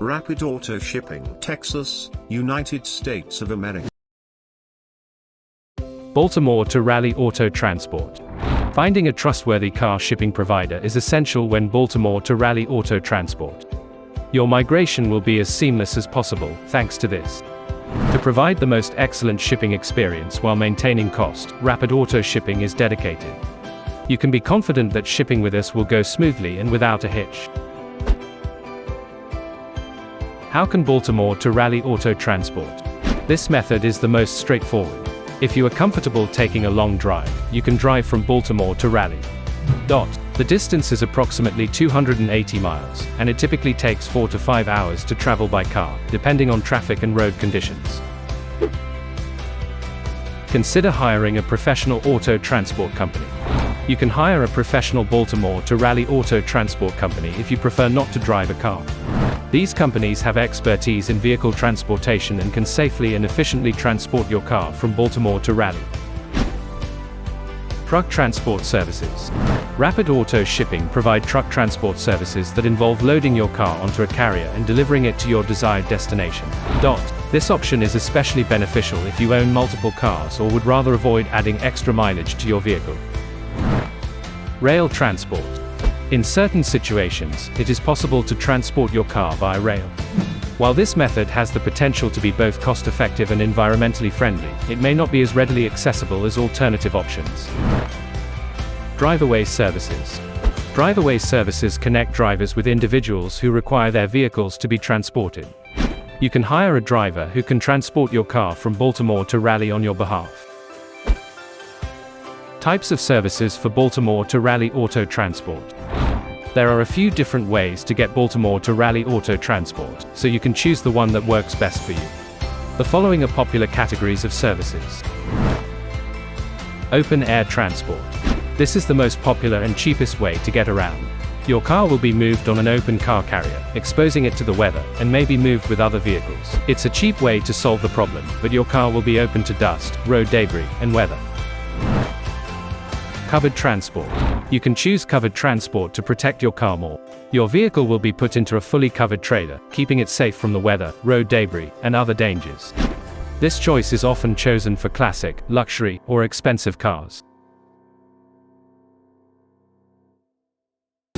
Rapid Auto Shipping, Texas, United States of America. Baltimore to Raleigh Auto Transport. Finding a trustworthy car shipping provider is essential when Baltimore to Raleigh Auto Transport. Your migration will be as seamless as possible, thanks to this. To provide the most excellent shipping experience while maintaining cost, Rapid Auto Shipping is dedicated. You can be confident that shipping with us will go smoothly and without a hitch. How can Baltimore to Raleigh Auto Transport? This method is the most straightforward. If you are comfortable taking a long drive, you can drive from Baltimore to Raleigh. The distance is approximately 280 miles, and it typically takes 4 to 5 hours to travel by car, depending on traffic and road conditions. Consider hiring a professional auto transport company. You can hire a professional Baltimore to Raleigh auto transport company if you prefer not to drive a car. These companies have expertise in vehicle transportation and can safely and efficiently transport your car from Baltimore to Raleigh. Truck transport services. Rapid Auto Shipping provide truck transport services that involve loading your car onto a carrier and delivering it to your desired destination. This option is especially beneficial if you own multiple cars or would rather avoid adding extra mileage to your vehicle. Rail transport. In certain situations, it is possible to transport your car via rail. While this method has the potential to be both cost-effective and environmentally friendly, it may not be as readily accessible as alternative options. Drive-away services. Drive-away services connect drivers with individuals who require their vehicles to be transported. You can hire a driver who can transport your car from Baltimore to Raleigh on your behalf. Types of services for Baltimore to Raleigh Auto Transport. There are a few different ways to get Baltimore to Raleigh Auto Transport, so you can choose the one that works best for you. The following are popular categories of services. Open air transport. This is the most popular and cheapest way to get around. Your car will be moved on an open car carrier, exposing it to the weather, and may be moved with other vehicles. It's a cheap way to solve the problem, but your car will be open to dust, road debris, and weather. Covered transport. You can choose covered transport to protect your car more. Your vehicle will be put into a fully covered trailer, keeping it safe from the weather, road debris, and other dangers. This choice is often chosen for classic, luxury, or expensive cars.